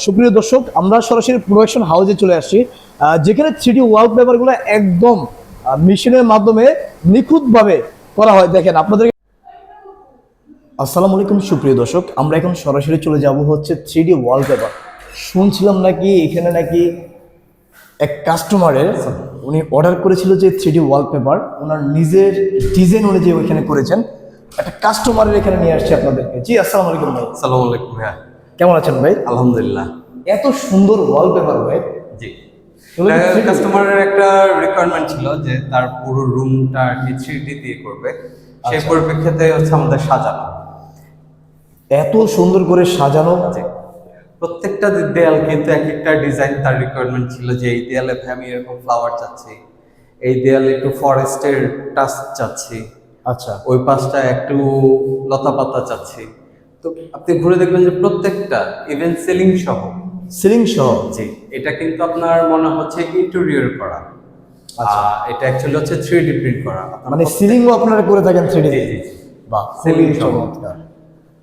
সুপ্রিয় দর্শক, আমরা সরাসরি প্রোডাকশন হাউসে চলে আসছি, যেখানে 3D ওয়ালপেপারগুলো একদম মেশিনের মাধ্যমে নিখুঁতভাবে করা হয়। দেখেন আপনাদের। আসসালামু আলাইকুম সুপ্রিয় দর্শক, আমরা এখন সরাসরি চলে যাব হচ্ছে 3D ওয়ালপেপার। শুনছিলাম নাকি এখানে নাকি এক কাস্টমারের উনি অর্ডার করেছিল যে 3D ওয়ালপেপার ওনার নিজের ডিজাইন অনুযায়ী ওইখানে করেছেন। একটা কাস্টমারের এখানে নিয়ে আসছে আপনাদেরকে। জি আসসালামু আলাইকুম ভাই। আসসালামু আলাইকুম ভাইয়া, কেমন আছেন ভাই? আলহামদুলিল্লাহ। এত সুন্দর ওয়ালপেপার ভাই। জি, কাস্টমারের একটা রিকোয়ারমেন্ট ছিল যে তার পুরো রুমটা 3D দিয়ে করবে, সেই পরিপ্রেক্ষিতে হচ্ছে আমাদের সাজানো। এত সুন্দর করে সাজানো। প্রত্যেকটা দেয়াল কিন্তু এক একটা ডিজাইন তার রিকোয়ারমেন্ট ছিল যে এই দেয়ালে আমি এরকম ফ্লাওয়ার চাচ্ছি, এই দেয়ালে একটু ফরেস্টের টাচ চাচ্ছি, আচ্ছা ওই পাশটা একটু লতা পাতা চাচ্ছি। তো আপনি ঘুরে দেখবেন যে প্রত্যেকটা ইভেন সিলিং সহ জি, এটা কিন্তু আপনার মনে হচ্ছে ইন্টেরিয়র করা। এটা অ্যাকচুয়ালি হচ্ছে 3D প্রিন্ট করা, মানে সিলিংও আপনারা করে থাকেন 3D জি তে? জি। বাহ, সিলিং চমৎকার।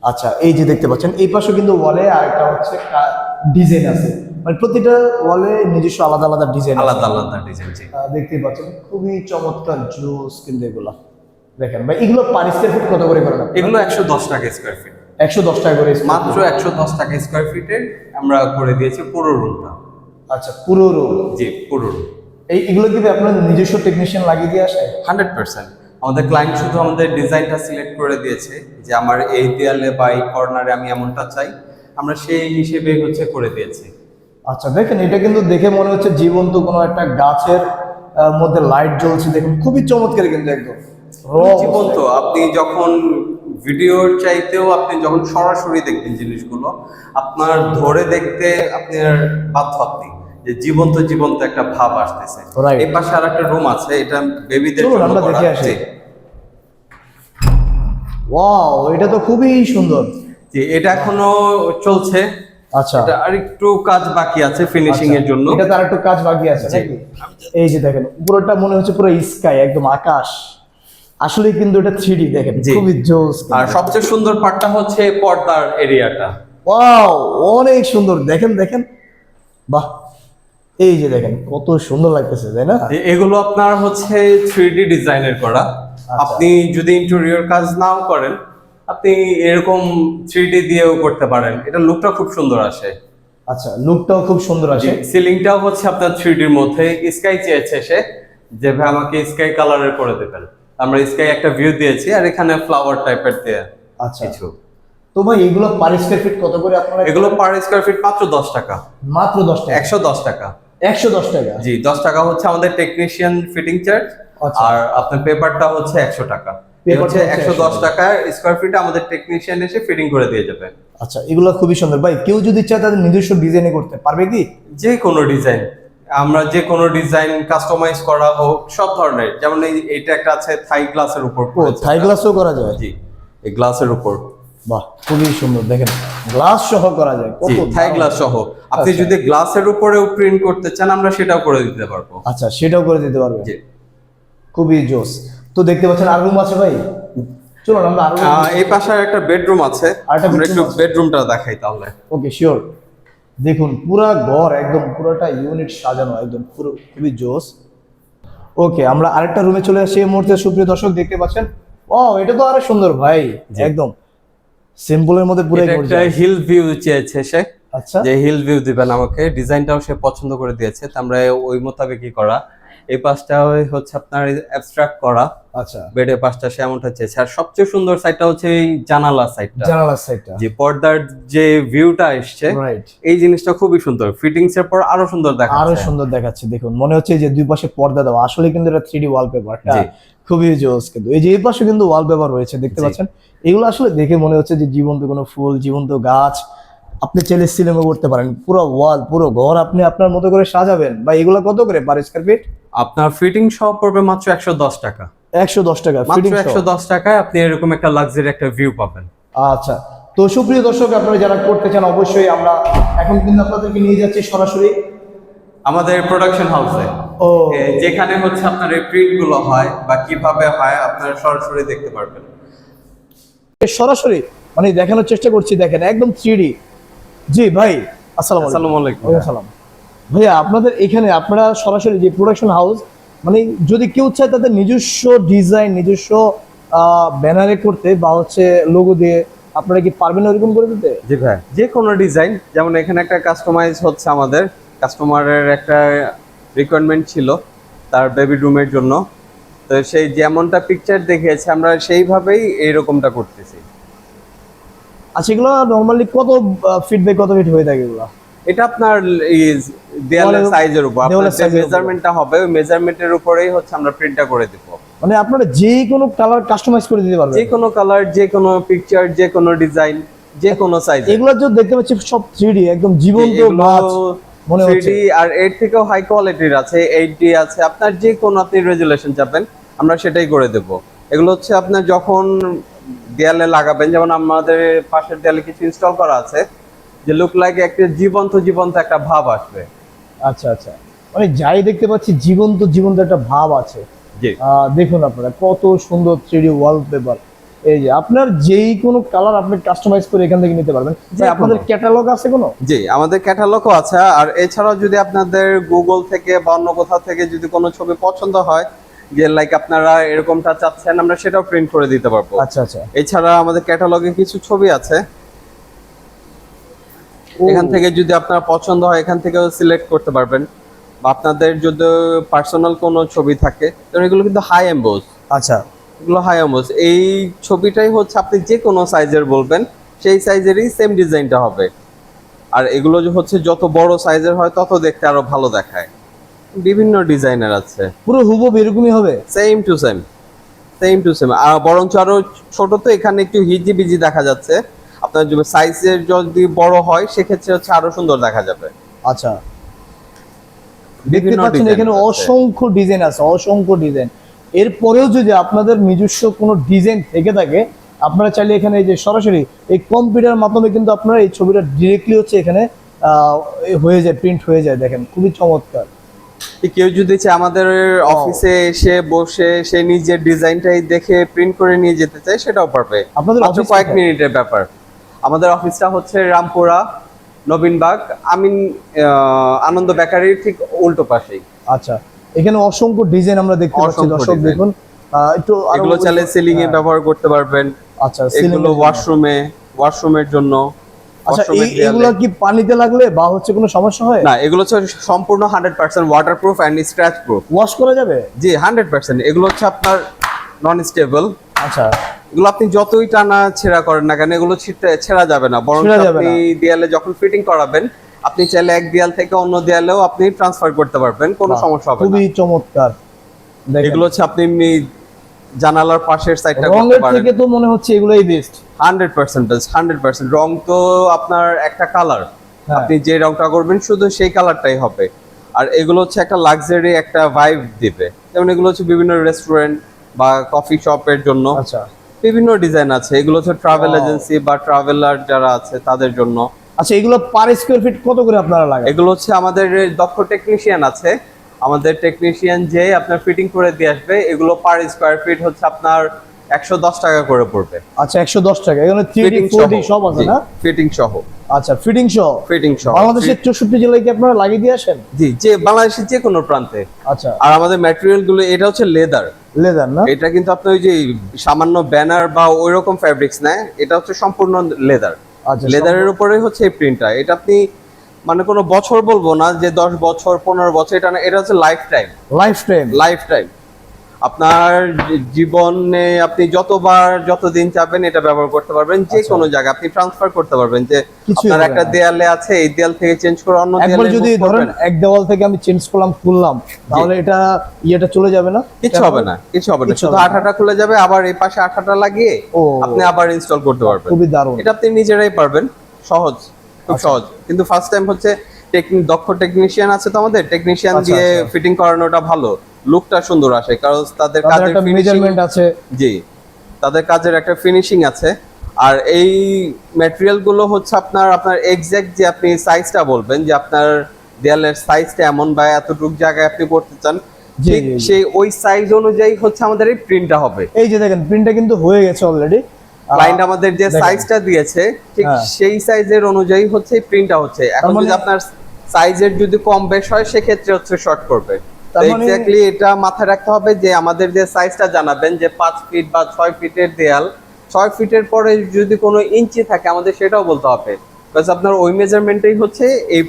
আচ্ছা, এই যে দেখতে পাচ্ছেন এই পাশে কিন্তু ওয়ালে আরেকটা হচ্ছে ডিজাইন আছে, মানে প্রতিটা ওয়ালে নিজস্ব আলাদা আলাদা ডিজাইন, আলাদা আলাদা ডিজাইন। জি, দেখতে পাচ্ছেন খুবই চমৎকার জোস কিন্তু এগুলা। দেখেন ভাই, এগুলো পার স্কয়ার ফিট কত করে করেন? এগুলো 110 টাকা স্কয়ার ফিট। 110 টাকা করে মাত্র 110 টাকা স্কয়ার ফিটে আমরা করে দিয়েছি পুরো রুমটা। আচ্ছা, পুরো রুম? জি, পুরো রুম। এগুলো কি আপনার নিজস্ব টেকনিশিয়ান লাগিয়ে দিয়ে আসে? 100%। আমাদের ক্লায়েন্ট শুধু আমাদের ডিজাইনটা সিলেক্ট করে দিয়েছে যে আমার এই দেয়ালে বা এই কর্নারে আমি এমনটা চাই, আমরা সেই হিসেবে হচ্ছে করে দিয়েছি। আচ্ছা, দেখেন এটা কিন্তু দেখে মনে হচ্ছে জীবন্ত কোনো একটা গাছের মধ্যে লাইট জ্বলছে। দেখুন খুবই চমৎকার কিন্তু একদম জীবন্ত। আপনি যখন ভিডিওর চাইতেও আপনি যখন সরাসরি দেখবেন জিনিসগুলো, আপনার ধরে দেখতে আপনার বাধ্য আপনি যে জীবন্ত জীবন্ত একটা ভাব আসতেছে। এই পাশে আর একটা রুম আছে, এটা বেবিদের জন্য আমরা দেখে আসি। ওয়াও, এটা তো খুবই সুন্দর। জি, এটা এখনো চলছে। আচ্ছা, এটা আর একটু কাজ বাকি আছে ফিনিশিং এর জন্য। এটা তার একটু কাজ বাকি আছে নাকি? এই যে দেখেন উপরটা মনে হচ্ছে পুরো স্কাই, একদম আকাশ। আসলে কিন্তু এটা 3D, দেখেন খুবই জোস। আর সবচেয়ে সুন্দর পার্টটা হচ্ছে পর্দার এরিয়াটা। ওয়াও, অনেক সুন্দর। দেখেন দেখেন, বাহ, এই যে দেখেন কত সুন্দর লাগতেছে, তাই না? এগুলো আপনার হচ্ছে 3D ডিজাইনের করা। আপনি যদি ইন্টেরিয়র কাজ নাও করেন, আপনি এরকম 3D দিয়েও করতে পারেন, এটা লুকটা খুব সুন্দর আসে। আচ্ছা, লুকটাও খুব সুন্দর আসে। সিলিংটাও হচ্ছে আপনার 3D এর মধ্যে স্কাই চেয়েছে সে, যে ভাই আমাকে স্কাই কালারের করে দেবেন। আমরা স্কাই একটা ভিউ দিয়েছি আর এখানে ফ্লাওয়ার টাইপের দিয়ে কিছু। তো ভাই এগুলো পার স্কয়ার ফিট কত করে আপনারা? এগুলো পার স্কয়ার ফিট মাত্র 10 টাকা। মাত্র 10 টাকা? 110 টাকা। 110 টাকা? জি, 10 টাকা হচ্ছে আমাদের টেকনিশিয়ান ফিটিং চার্জ। আর আপনার পেপারটা হচ্ছে 100 টাকা। এটা হচ্ছে 110 টাকা স্কয়ার ফিটে আমাদের টেকনিশিয়ান এসে ফিটিং করে দিয়ে যাবে। আচ্ছা, এগুলো খুবই সুন্দর ভাই। কেউ যদি চায় তাদের নিজস্ব ডিজাইনে করতে পারবে কি? যে কোনো ডিজাইন, আমরা যে কোনো ডিজাইন কাস্টমাইজ করা হোক সব ধরনের। যেমন এইটা একটা আছে থাই গ্লাসের উপর। থাই গ্লাসও করা যায়? জি, এই গ্লাসের উপর। বাহ, খুবই সুন্দর। দেখেন গ্লাস সহ করা যায়, কত থাই গ্লাস সহ। আপনি যদি গ্লাসের উপরেও প্রিন্ট করতে চান আমরা সেটাও করে দিতে পারবো। আচ্ছা, সেটাও করে দিতে পারবে? জি, খুবই জোস। তো দেখতে পাচ্ছেন আর রুম আছে ভাই? চলুন আমরা আরো। এই পাশে একটা বেডরুম আছে, আমরা একটু বেডরুমটা দেখাই তাহলে। ওকে, শিওর। দেখুন পুরা ঘর একদম পুরোটা ইউনিট সাজানো, একদম পুরো খুবই জোস। ওকে, আমরা আরেকটা রুমে চলে আসি এই মুহূর্তে। সুপ্রিয় দর্শক দেখতে পাচ্ছেন, ও এটা তো আরো সুন্দর ভাই, একদম সিম্পলের মধ্যে পুরো একটা হিল ভিউ চেয়েছে সে। আচ্ছা, যে হিল ভিউ দিবেন আমাকে, ডিজাইনটাও সে পছন্দ করে দিয়েছে, তো আমরা ওই মোতাবেকই করা। এই পাশটা হচ্ছে আপনার অ্যাবস্ট্রাক্ট করা। আচ্ছা, বেডের পাশটা সে এমনটা চেয়েছে। আর সবচেয়ে সুন্দর সাইডটা হচ্ছে এই জানালা সাইডটা, যে পর্দার যে ভিউটা আসছে, এই জিনিসটা খুবই সুন্দর। ফিটিংস এর পর আরো সুন্দর দেখাচ্ছে। দেখুন মনে হচ্ছে যে দুই পাশে পর্দা দেওয়া, আসলে কিন্তু এটা 3D ওয়ালপেপার, খুবই জোস। কিন্তু এই যে এই পাশে কিন্তু ওয়ালপেপার রয়েছে, দেখতে পাচ্ছেন। এগুলো আসলে দেখে মনে হচ্ছে যে জীবন্ত কোনো ফুল, জীবন্ত গাছ। আপনি চাইলে সিনেমা করতে পারেন, পুরো ওয়াল, পুরো ঘর আপনি আপনার মতো করে সাজাবেন। বা এগুলো কত করে পার স্কয়ার ফিট? আপনার ফিটিং সহ পড়বে মাত্র 110 টাকা। 110 টাকা মাত্র 110 টাকায় আপনি এরকম একটা লাক্সারি একটা ভিউ পাবেন। আচ্ছা, তো সুপ্রিয় দর্শক আপনারা যারা করতে চান অবশ্যই আমরা এখন কিন্তু আপনাদেরকে নিয়ে যাচ্ছি সরাসরি আমাদের প্রোডাকশন হাউসে, যেখানে হচ্ছে আপনার এই প্রিন্ট গুলো হয় বা কিভাবে হয় আপনারা সরাসরি দেখতে পারবেন। সরাসরি মানে দেখানোর চেষ্টা করছি, দেখেন একদম 3D। জি ভাই, আসসালামু আলাইকুম। আসসালামু আলাইকুম। ওয়ালাইকুম আসসালাম। ভাইয়া আপনাদের এখানে আপনারা সরাসরি যে প্রোডাকশন হাউস, মানে যদি কেউ চায় তাদের নিজস্ব ডিজাইন, নিজস্ব ব্যানারে করতে বা হচ্ছে লোগো দিয়ে, আপনারা কি পারবেন ওরকম করে দিতে? জি ভাই, যে কোনো ডিজাইন, যেমন এখানে একটা কাস্টমাইজ হচ্ছে, আমাদের কাস্টমারের একটা রিকোয়ারমেন্ট ছিল তার বেবি রুমের জন্য, তো সেই যেমনটা পিকচার দেখিয়েছে আমরা সেইভাবেই এইরকমটা করতেছি। আচ্ছা, এগুলো নর্মালি কত ফিট বাই কত ফিট হয়ে থাকে এগুলো? এটা আপনার এই দেয়ালের দেওয়ালের- সাইজের উপর, আপনার দেওয়ালের যে size এর উপর। মেজারমেন্টটা হবে ওই মেজারমেন্টের উপরেই হচ্ছে আমরা প্রিন্টটা করে দিব। মানে আপনারা যে কোনো কালার কাস্টমাইজ করে দিতে পারবেন? যে কোনো কালার, যে কোনো পিকচার, যে কোনো ডিজাইন, যে কোনো সাইজ। এগুলো যে দেখতে পাচ্ছি সব 3D একদম জীবন্ত গাছ মনে হচ্ছে। 3D আর এর থেকেও হাই কোয়ালিটির আছে, 8D আছে, আপনার যে কোনো আপনি রেজুলেশন চাবেন আমরা সেটাই করে দেব। এগুলো হচ্ছে আপনার যখন দেয়ালে লাগাবেন, যেমন আমাদের পাশের দেয়ালে কিছু ইনস্টল করা আছে, যে লুক লাইক একটা জীবন্ত জীবন্ত একটা ভাব আসবে। আচ্ছা আচ্ছা, মানে যাই দেখতে পাচ্ছি জীবন্ত জীবন্ত একটা ভাব আছে। জি দেখুন আপনারা কত সুন্দর 3D ওয়ালপেপার। এই যে আপনার যেই কোনো কালার আপনি কাস্টমাইজ করে এখান থেকে নিতে পারবেন। ভাই, আপনাদের ক্যাটালগ আছে কোনো? জি, আমাদের ক্যাটালগও আছে। আর এছাড়াও যদি আপনাদের গুগল থেকে বা অন্য কোথাও থেকে যদি কোনো ছবি পছন্দ হয়, যে লাইক আপনারা এরকমটা চাচ্ছেন, আমরা সেটাও প্রিন্ট করে দিতে পারবো। আচ্ছা আচ্ছা। এছাড়া আমাদের ক্যাটালগে কিছু ছবি আছে, ও, এখান থেকে যদি আপনার পছন্দ হয় এখান থেকেও সিলেক্ট করতে পারবেন। বা আপনাদের যদি পার্সোনাল কোনো ছবি থাকে, তো এগুলো কিন্তু হাই এমবোস, আচ্ছা এগুলো হাই এমবোস। এই ছবিটাই হচ্ছে আপনি যে কোনো সাইজের বলবেন, সেই সাইজেরই সেম ডিজাইনটা হবে। আর এগুলো যে হচ্ছে যত বড় সাইজের হয় তত দেখতে আরো ভালো দেখায়। বিভিন্ন ডিজাইনের আছে, পুরো হুবহু এরকমই হবে? Same to same, same to same. আর বরঞ্চ আরো ছোট, তো এখানে একটু হিজি বিজি দেখা যাচ্ছে। আপনার যদি সাইজের যদি বড় হয় সেক্ষেত্রে হচ্ছে আরো সুন্দর দেখা যাবে। আচ্ছা, দেখতে বিভিন্ন পাচ্ছেন design এখানে আছে। অসংখ্য ডিজাইন আছে, অসংখ্য ডিজাইন। এরপরেও যদি আপনাদের নিজস্ব কোনো ডিজাইন থেকে থাকে, আপনারা চাইলে এখানে এই যে সরাসরি এই কম্পিউটার মাধ্যমে কিন্তু আপনারা এই ছবিটা ডিরেক্টলি হচ্ছে এখানে হয়ে যায়, প্রিন্ট হয়ে যায়। দেখেন খুবই চমৎকার। কেউ যদি চায় আমাদের অফিসে এসে বসে সে নিজের ডিজাইনটাই দেখে প্রিন্ট করে নিয়ে যেতে চায়, সেটাও পারবে। আপনাদের মাত্র অফিস কয়েক কোথায়? মিনিটের ব্যাপার। আমাদের অফিসটা হচ্ছে রামপুরা নবীনবাগ আমিন আনন্দ বেকারির ঠিক উল্টো পাশেই। আচ্ছা, এখানে অসংখ্য ডিজাইন আমরা দেখতে পাচ্ছি। অসংখ্য দর্শক design। দেখুন, একটু আরো এগুলো চাইলে সিলিং এ হ্যাঁ, ব্যবহার করতে পারবেন। আচ্ছা, ceiling এগুলো এর জন্য। ওয়াশরুমের জন্য। আচ্ছা, washroom-এর দেয়ালে। এগুলো কি পানিতে লাগলে বা হচ্ছে কোনো সমস্যা হয়? না, এগুলো হচ্ছে সম্পূর্ণ 100% waterproof and scratch proof. Wash করা যাবে? জি 100%। এগুলো হচ্ছে আপনার নন স্টেবল। আচ্ছা, এগুলো আপনি যতই টানা ছেঁড়া করেন না কেন, এগুলো ছেঁড়া যাবে না। বরং ছেঁড়া যাবে আপনি না। দেয়ালে যখন ফিটিং করাবেন, আপনি চাইলে এক দেয়াল থেকে অন্য দেয়ালেও আপনি ট্রান্সফার করতে পারবেন, কোনো বাহ, সমস্যা হবে না। খুবই চমৎকার। দেখেন, এগুলো হচ্ছে আপনি এমনি জানালার পাশের সাইডটা করতে রঙের পারেন। থেকে তো মনে হচ্ছে এগুলোই বেস্ট। 100%। রং তো আপনার একটা কালার, হ্যাঁ। আপনি যে রংটা করবেন শুধু সেই কালারটাই হবে। আর এগুলো হচ্ছে একটা লাক্সারি একটা ভাইব দিবে। যেমন এগুলো হচ্ছে বিভিন্ন রেস্টুরেন্ট বা কফি শপের জন্য আচ্ছা বিভিন্ন ডিজাইন আছে। এগুলো হচ্ছে ট্রাভেল Wow. এজেন্সি বা ট্রাভেলার যারা আছে তাদের জন্য। আচ্ছা, এগুলো পার স্কয়ার ফিট কত করে আপনারা লাগান? এগুলো হচ্ছে আমাদের দক্ষ টেকনিশিয়ান আছে, আমাদের টেকনিশিয়ান যে আপনার ফিটিং করে দিয়ে আসবে। এগুলো পার স্কয়ার ফিট হচ্ছে আপনার 110 টাকা করে পড়বে। আচ্ছা, 110 টাকা। এখানে 3D 4D সব আছে না? ফিটিং সহ। আচ্ছা, ফিটিং সহ। ফিটিং সহ বাংলাদেশের 64 জেলায় কি আপনারা লাগিয়ে দিয়ে আসেন? জি, যে বাংলাদেশের যে কোনো প্রান্তে। আচ্ছা, আর আমাদের ম্যাটেরিয়াল গুলো এটা হচ্ছে লেদার। লেদার না? এটা কিন্তু আপনি ওই যে সামান্য ব্যানার বা ওই রকম ফ্যাব্রিক্স না, এটা হচ্ছে সম্পূর্ণ লেদার। আচ্ছা, লেদারের উপরে হচ্ছে এই প্রিন্টটা। এটা আপনি মানে কোনো বছর বলবো না যে 10 বছর 15 বছর, এটা না, এটা হচ্ছে life time. Life time. Life time আপনার জীবনে আপনি যতবার যতদিন চাবেন এটা ব্যবহার করতে পারবেন। যে আচ্ছা। কোনো জায়গায় আপনি ট্রান্সফার করতে পারবেন। যে কিছুই আপনার হবে একটা না। দেয়ালে আছে, এই দেয়াল থেকে চেঞ্জ করে অন্য একবার দেয়ালে যদি move ধরেন করবেন। এক দেওয়াল থেকে আমি চেঞ্জ করলাম, খুললাম, তাহলে এটা ইয়েটা চলে যাবে না? কিছু হবে না, কিছু হবে না। কিছু শুধু হবে না। আঠাটা খুলে যাবে, আবার এই পাশে আঠাটা লাগিয়ে ও, আপনি আবার ইনস্টল করতে পারবেন। খুবই দারুণ। এটা আপনি নিজেরাই পারবেন, সহজ, খুব আচ্ছা। সহজ। কিন্তু ফার্স্ট টাইম হচ্ছে দক্ষ টেকনিশিয়ান আছে তো আমাদের, টেকনিশিয়ান আচ্ছা, দিয়ে আচ্ছা। ফিটিং করানোটা ভালো, লুকটা সুন্দর আসে। কারণ তাদের তাদের কাজের একটা ফিনিশিং, মেজারমেন্ট আছে। জি তাদের কাজের একটা ফিনিশিং আছে। আর এই ম্যাটেরিয়াল গুলো হচ্ছে আপনার এক্সাক্ট যে আপনি সাইজটা বলবেন যে আপনার দেয়ালের সাইজটা এমন বা এতটুকু জায়গায় আপনি করতে চান, জি, ঠিক জি, জি। সেই ওই সাইজ অনুযায়ী হচ্ছে আমাদের এই প্রিন্টটা হবে। এই যে দেখেন প্রিন্টটা কিন্তু হয়ে গেছে অলরেডি। ক্লায়েন্ট আমাদের যে দেখেন। সাইজটা দিয়েছে ঠিক হ্যাঁ। সেই সাইজের অনুযায়ী হচ্ছে প্রিন্টটা হচ্ছে। এখন তার যদি মানে- আপনার সাইজের যদি কম বেশ হয় সেক্ষেত্রে হচ্ছে শর্ট করবে। তার মানে- এক্স্যাক্টলি এটা মাথায় রাখতে হবে যে আমাদের যে সাইজটা জানাবেন যে 5 ফিট বা 6 ফিটের দেয়াল, 6 ফিটের পরে যদি কোনো ইঞ্চি থাকে আমাদের সেটাও বলতে হবে, বিকজ আপনার ওই মেজারমেন্টেই হচ্ছে এই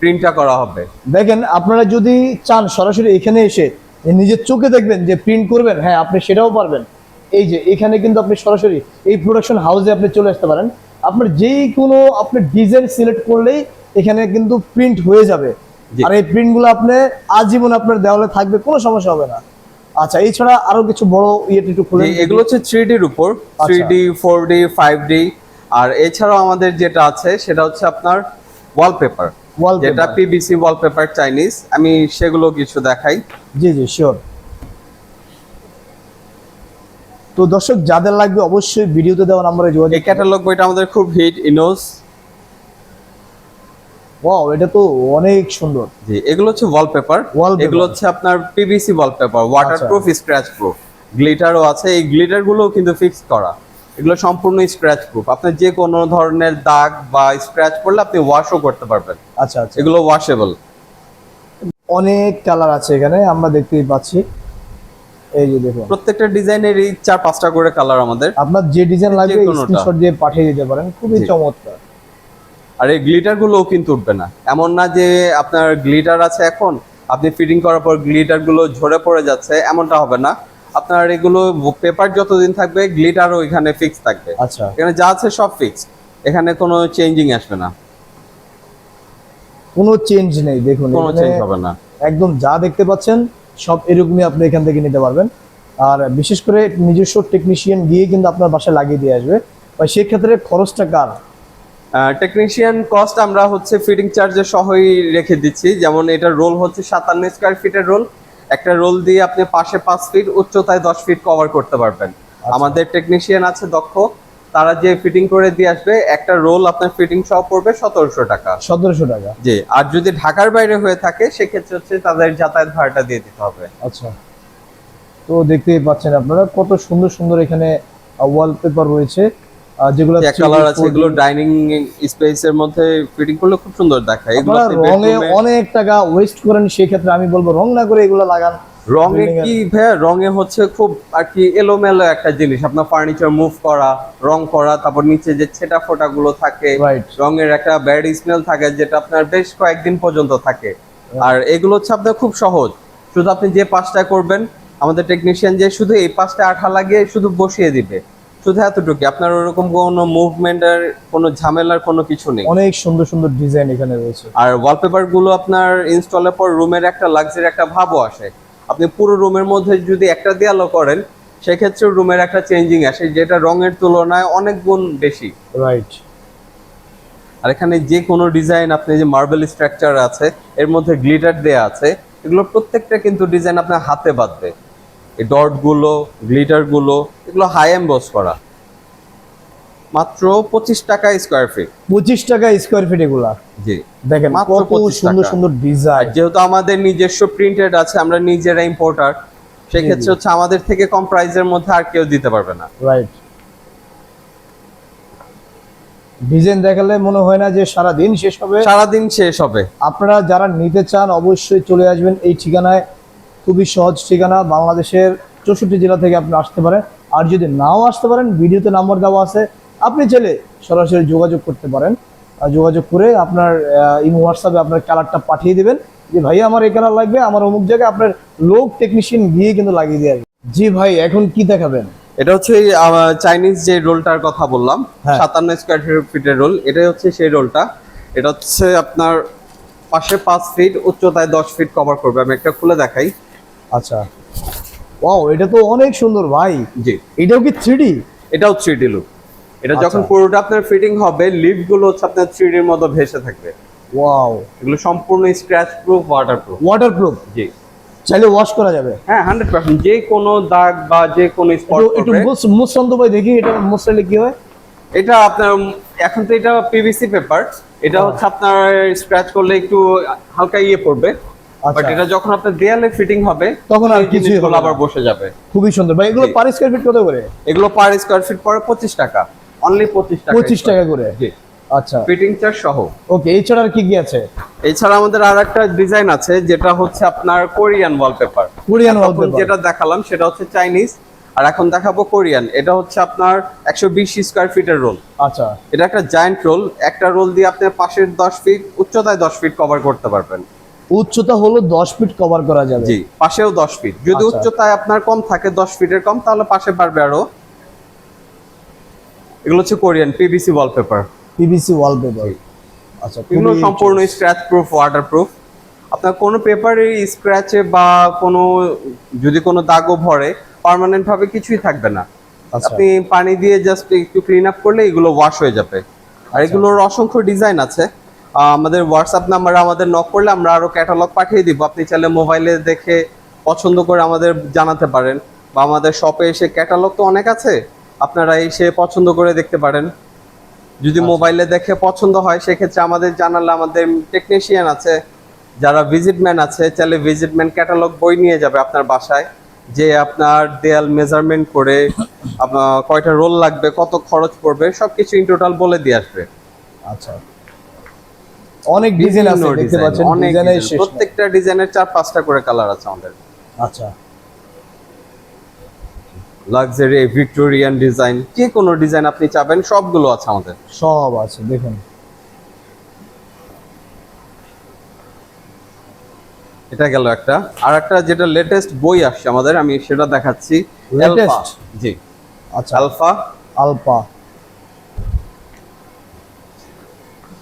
প্রিন্টটা করা হবে। দেখেন আপনারা যদি চান সরাসরি এখানে এসে নিজের চোখে দেখবেন যে প্রিন্ট করবেন, হ্যাঁ আপনি সেটাও পারবেন। এই যে এখানে কিন্তু আপনি সরাসরি এই প্রোডাকশন হাউসে আপনি চলে আসতে পারেন। আপনার যেই কোনো আপনি ডিজাইন সিলেক্ট করলেই এখানে কিন্তু প্রিন্ট হয়ে যাবে। জি। আর এই প্রিন্টগুলো আপনি আজীবন আপনার দেওয়ালে থাকবে, কোনো সমস্যা হবে না। আচ্ছা, এছাড়া আরো কিছু বড় ইয়েটা একটু খুলে এগুলো হচ্ছে 3D এর উপর, আচ্ছা। 3D 4D 5D। আর এছাড়াও আমাদের যেটা আছে সেটা হচ্ছে আপনার ওয়ালপেপার, Wallpaper। যেটা পিভিসি ওয়ালপেপার চাইনিজ, আমি সেগুলো কিছু দেখাই। জি জি শিওর। তো দর্শক যাদের লাগবে অবশ্যই ভিডিওতে দেওয়া নম্বরে যোগাযোগ। এই ক্যাটালগ বইটা আমাদের খুব হিট, ইনোস। ওয়াও, এটা তো অনেক সুন্দর। জি, এগুলো হচ্ছে ওয়ালপেপার। Wallpaper। এগুলো হচ্ছে আপনার PVC wallpaper, waterproof, scratch proof. গ্লিটারও আছে, এই গ্লিটার গুলো কিন্তু ফিক্স করা, এগুলো সম্পূর্ণ স্ক্র্যাচ প্রুফ। আপনি যে কোনো ধরনের দাগ বা স্ক্র্যাচ পড়লে আপনি ওয়াশও করতে পারবেন, আচ্ছা আচ্ছা, এগুলো ওয়াশেবল। অনেক কালার আছে এখানে আমরা দেখতেই পাচ্ছি। এই যে দেখুন, প্রত্যেকটা ডিজাইনের এই 4-5টা করে কালার আমাদের। আপনার যে ডিজাইন লাগবে যে কোনোটা। স্ক্রিনশট দিয়ে পাঠিয়ে দিতে পারেন, খুবই জি। চমৎকার। আর এই গ্লিটার গুলোও কিন্তু উঠবে না, এমন না যে আপনার গ্লিটার আছে এখন আপনি ফিটিং করার পর গ্লিটার গুলো ঝরে পড়ে যাচ্ছে, এমনটা হবে না। আপনার এগুলো পেপার যতদিন থাকবে গ্লিটারও এখানে ফিক্স থাকবে। আচ্ছা, এখানে যা আছে সব ফিক্সড, এখানে কোনো চেঞ্জিং আসবে না, কোনো চেঞ্জ নেই। দেখুন কোনো এখানে চেঞ্জ হবে না। একদম যা দেখতে পাচ্ছেন সব এরকমই আপনি এখান থেকে নিতে পারবেন। আর বিশেষ করে নিজস্ব টেকনিশিয়ান গিয়ে কিন্তু আপনার বাসায় লাগিয়ে দিয়ে আসবে। বা সেক্ষেত্রে খরচটা কার? টেকনিশিয়ান কস্ট আমরা হচ্ছে ফিটিং চার্জে সহই রেখে দিচ্ছি। যেমন এটার রোল হচ্ছে 57 স্কয়ার ফিটের রোল, একটা রোল দিয়ে আপনি পাশে 5 ফিট, উচ্চতায় 10 ফিট কভার করতে পারবেন। আমাদের টেকনিশিয়ান আছে দক্ষ, তারা যে ফিটিং করে দিয়ে আসবে, একটা রোল আপনার ফিটিং সহ পড়বে 1700 টাকা। 1700 টাকা। জি, আর যদি ঢাকার বাইরে হয়ে থাকে সেক্ষেত্রে হচ্ছে তাদের যাতায়াত ভাড়াটা দিয়ে দিতে হবে। আচ্ছা, তো দেখতেই পাচ্ছেন আপনারা কত সুন্দর সুন্দর এখানে ওয়ালপেপার রয়েছে, যেগুলো এক কালার আছে, এগুলো ডাইনিং স্পেসের মধ্যে ফিটিং করলে খুব সুন্দর দেখায়। এগুলো আপনারা রঙে অনেক টাকা ওয়েস্ট করেন, সেক্ষেত্রে আমি বলবো রং না করে এগুলো লাগান। রঙে কি ভাইয়া, রঙে হচ্ছে খুব আর কি এলোমেলো একটা জিনিস, আপনার ফার্নিচার মুভ করা, রং করা, তারপর নিচে যে ছেটা ফোটা গুলো থাকে, রাইট, রঙের একটা ব্যাড স্মেল থাকে যেটা আপনার বেশ কয়েকদিন পর্যন্ত থাকে। আর এগুলো হচ্ছে আপনার খুব সহজ, শুধু আপনি যে পাঁচটা করবেন, আমাদের টেকনিশিয়ান যে শুধু এই পাঁচটা আঠা লাগিয়ে শুধু বসিয়ে দিবে, শুধু এতটুকু। আপনার ওরকম কোনো মুভমেন্টের কোনো ঝামেলার কোনো কিছু নেই। অনেক সুন্দর সুন্দর ডিজাইন এখানে রয়েছে। আর ওয়ালপেপার গুলো আপনার ইনস্টলের পর রুমের একটা লাক্সারি একটা ভাবও আসে। আপনি পুরো রুমের মধ্যে যদি একটা দেয়ালও করেন সেক্ষেত্রে রুমের একটা চেঞ্জিং আসে, যেটা রঙের তুলনায় অনেক গুণ বেশি। রাইট। আর এখানে যে কোনো ডিজাইন, আপনি যে মার্বেল স্ট্রাকচার আছে, এর মধ্যে গ্লিটার দেয়া আছে, এগুলো প্রত্যেকটা কিন্তু ডিজাইন আপনার হাতে বাঁধবে। এই ডট গুলো, গ্লিটার গুলো, এগুলো হাই এমবস করা। মাত্র 25 টাকা স্কোয়ার ফিট। 25 টাকা স্কোয়ার ফিট এগুলা। জি, দেখেন মাত্র কত 25 সুন্দর টাকা। সুন্দর আর ডিজাইন। যেহেতু আমাদের নিজস্ব প্রিন্টেড আছে, আমরা নিজেরা ইম্পোর্টার, সেক্ষেত্রে হচ্ছে আমাদের থেকে কম প্রাইসের মধ্যে আর কেউ দিতে পারবে না। রাইট। ডিজাইন দেখালে মনে হয় না যে সারা দিন শেষ হবে। সারাদিন শেষ হবে। আপনারা যারা নিতে চান অবশ্যই চলে আসবেন এই ঠিকানায়, খুবই সহজ ঠিকানা, বাংলাদেশের 64 জেলা থেকে আপনি আসতে পারেন। আর যদি নাও আসতে পারেন, ভিডিওতে নাম্বার দেওয়া আছে, আপনি চাইলে সরাসরি যোগাযোগ করতে পারেন। আর যোগাযোগ করে আপনার ইমো হোয়াটসঅ্যাপে আপনার কালারটা পাঠিয়ে দিবেন যে ভাই আমার এই কালার লাগবে, আমার অমুক জায়গায়, আপনার লোক টেকনিশিয়ান গিয়ে কিন্তু লাগিয়ে দিয়ে আসবে। জি ভাই, এখন কি দেখাবেন? এটা হচ্ছে চাইনিজ যে রোলটার কথা বললাম, হ্যাঁ। 57 স্কয়ার ফিটের রোল, এটাই হচ্ছে সেই রোলটা। এটা হচ্ছে আপনার পাশে 5 ফিট, উচ্চতায় 10 ফিট কভার করবে। আমি একটা খুলে দেখাই। আচ্ছা, ওয়াও, এটা তো অনেক সুন্দর ভাই। জি, এটাও কি 3D? এটাও 3D লুক। এটা যখন আচ্ছা। পুরোটা আপনার ফিটিং হবে, লিফ গুলো হচ্ছে আপনার 3D এর মতো ভেসে থাকবে। ওয়াও, এগুলো সম্পূর্ণ স্ক্র্যাচ প্রুফ, ওয়াটারপ্রুফ। ওয়াটারপ্রুফ, জি, চাইলে ওয়াশ করা যাবে। হ্যাঁ 100%। যে কোনো দাগ বা যে কোনো স্পট একটু করবে। মুসরান্ত ভাই দেখি এটা মুসরালে কি হয়। এটা আপনার এখন তো এটা পিভিসি পেপার, এটা হচ্ছে আপনার স্ক্র্যাচ করলে একটু হালকা ইয়ে পড়বে, আচ্ছা। বাট এটা যখন আপনার দেয়ালে ফিটিং হবে তখন আর এই কিছুই জিনিসগুলো হবে আবার না। বসে যাবে। খুবই সুন্দর ভাই। এগুলো জি। পার স্কয়ার ফিট কত করে? এগুলো পার স্কয়ার ফিট পড়ে 25 টাকা, অনলি 25 টাকা। 25 টাকা করে। জি, আচ্ছা ফিটিং চার্জ সহ। ওকে, এছাড়া আর কি কি আছে? এছাড়া আমাদের আর একটা ডিজাইন আছে যেটা হচ্ছে আপনার কোরিয়ান ওয়ালপেপার। Korean wallpaper. যেটা দেখালাম সেটা হচ্ছে চাইনিজ, আর এখন দেখাবো কোরিয়ান। এটা হচ্ছে আপনার 120 স্কয়ার ফিটের রোল। আচ্ছা এটা একটা জায়ান্ট রোল, একটা রোল দিয়ে আপনি পাশের 10 ফিট উচ্চতায় 10 ফিট কভার করতে পারবেন। উচ্চতা হলো 10 ফিট কভার করা যাবে। জি, পাশেও 10 ফিট। যদি আচ্ছা। উচ্চতায় আপনার কম থাকে 10 ফিটের কম, তাহলে পাশে পারবে আরো। এগুলো হচ্ছে Korean PVC wallpaper. PVC wallpaper. আচ্ছা এগুলো খুবই সম্পূর্ণ স্ক্র্যাচ প্রুফ, ওয়াটার প্রুফ। আপনার কোনো পেপারে স্ক্র্যাচে বা কোনো যদি কোনো দাগও ভরে পার্মানেন্ট ভাবে কিছুই থাকবে না। আচ্ছা। আপনি পানি দিয়ে জাস্ট একটু ক্লিন আপ করলে এগুলো ওয়াশ হয়ে যাবে। আর এগুলোর অসংখ্য ডিজাইন আছে। আমাদের হোয়াটসঅ্যাপ নাম্বারে আমাদের নক করলে আমরা আরো ক্যাটালগ পাঠিয়ে দিব। আপনি চাইলে মোবাইলে দেখে পছন্দ করে আমাদের জানাতে পারেন, বা আমাদের শপে এসে ক্যাটালগ তো অনেক আছে, আপনারা এসে পছন্দ করে দেখতে পারেন। যদি মোবাইলে দেখে পছন্দ হয় সেক্ষেত্রে আমাদের জানালে আমাদের টেকনিশিয়ান আছে, যারা ভিজিটম্যান আছে, চাইলে ভিজিটম্যান ক্যাটালগ বই নিয়ে যাবে আপনার বাসায়, যে আপনার দেয়াল মেজারমেন্ট করে আপনার কয়টা রোল লাগবে, কত খরচ পড়বে, সবকিছু ইন টোটাল বলে দিয়ে আসবে। আচ্ছা অনেক ডিজাইন আছে দেখতে পাচ্ছেন, অনেক ডিজাইনের ডিজাইন, শেষ নাই। প্রত্যেকটা ডিজাইনের 4-5টা করে কালার আছে আমাদের। আচ্ছা লাক্সারি, ভিক্টোরিয়ান ডিজাইন, যে কোনো ডিজাইন আপনি চাবেন সবগুলো আছে আমাদের। সব আছে দেখুন। এটা গেল একটা। আর একটা যেটা লেটেস্ট বই আসছে আমাদের, আমি সেটা দেখাচ্ছি। Latest? আলফা। জি, আচ্ছা আলফা। আলপা।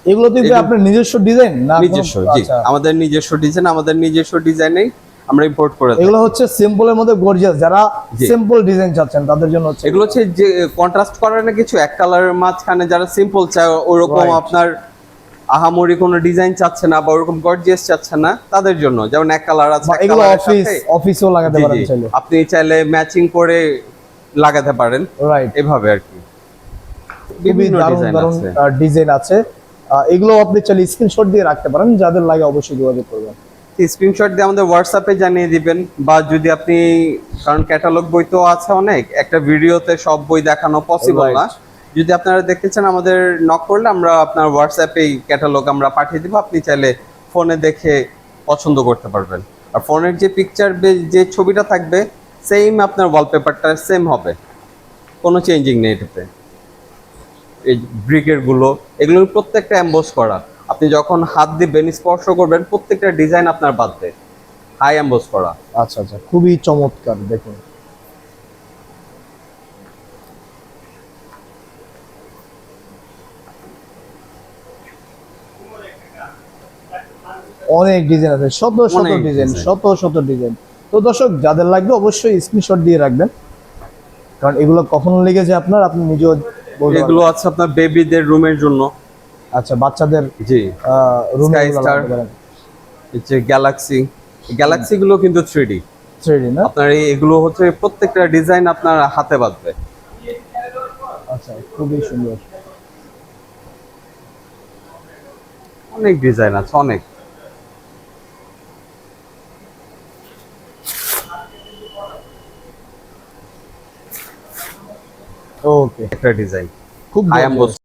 এগুলো তো এগুলো- আপনার নিজস্ব ডিজাইন না কোনো- নিজস্ব, জি, আচ্ছা। আমাদের নিজস্ব ডিজাইন, আমাদের নিজস্ব ডিজাইনেই আমরা ইম্পোর্ট করে থাকি। এগুলো হচ্ছে সিম্পলের মধ্যে গর্জিয়াস, যারা জি। সিম্পল ডিজাইন চাচ্ছেন তাদের জন্য হচ্ছে এগুলো হচ্ছে যে কন্ট্রাস্ট করার না কিছু, এক কালারের মাঝখানে যারা সিম্পল চায়, ওরকম Right. আপনার আহামরি কোনো ডিজাইন চাচ্ছে না বা ওরকম গর্জিয়াস চাচ্ছে না, তাদের জন্য। যেমন এক কালার আছে, বা এক এগুলো কালারের অফিস সাথে- অফিসেও লাগাতে জি, পারেন জি, চাইলে। আপনি চাইলে ম্যাচিং করে লাগাতে পারেন, রাইট, এভাবে আর কি। খুবই বিভিন্ন দারুণ ডিজাইন দারুণ আছে। ডিজাইন আছে। এগুলো আপনি চাইলে স্ক্রিনশট দিয়ে রাখতে পারেন, যাদের লাগে অবশ্যই যোগাযোগ করবেন। স্ক্রিনশট দিয়ে আমাদের হোয়াটসঅ্যাপে জানিয়ে দিবেন, বা যদি আপনি, কারণ ক্যাটালগ বই তো আছে অনেক, একটা ভিডিওতে সব বই দেখানো পসিবল Right. না। যদি আপনারা দেখতে চান আমাদের নক করলে আমরা আপনার হোয়াটসঅ্যাপে ক্যাটালগ আমরা পাঠিয়ে দিব, আপনি চাইলে ফোনে দেখে পছন্দ করতে পারবেন। আর ফোনের যে পিকচার, যে ছবিটা থাকবে সেম আপনার ওয়ালপেপারটা সেম হবে, কোনো চেঞ্জিং নেই এটাতে। এই ব্রিকের গুলো, এগুলোর প্রত্যেকটা এমবোস করা। আপনি যখন হাত দিবেন, স্পর্শ করবেন, প্রত্যেকটা ডিজাইন আপনার বাদবে হাই এমবোস করা। আচ্ছা আচ্ছা, খুবই চমৎকার দেখুন। অনেক ডিজাইন আছে, শত শত অনেক ডিজাইন, design। শত শত ডিজাইন। তো দর্শক যাদের লাগবে অবশ্যই স্ক্রিনশট দিয়ে রাখবেন, কারণ এগুলো কখন লেগেছে আপনার আপনি নিজেও বলতে এগুলো পারবেন। আছে আপনার বেবিদের রুমের জন্য। আচ্ছা বাচ্চাদের জি, রুমে Sky Star। হচ্ছে গ্যালাক্সি গুলো কিন্তু 3D। 3D না? আপনার এগুলো হচ্ছে প্রত্যেকটা ডিজাইন আপনার হাতে বাঁধবে। আচ্ছা খুবই সুন্দর। অনেক ডিজাইন আছে, অনেক। ওকে, একটা ডিজাইন খুব হাই gorgeous। এমবোস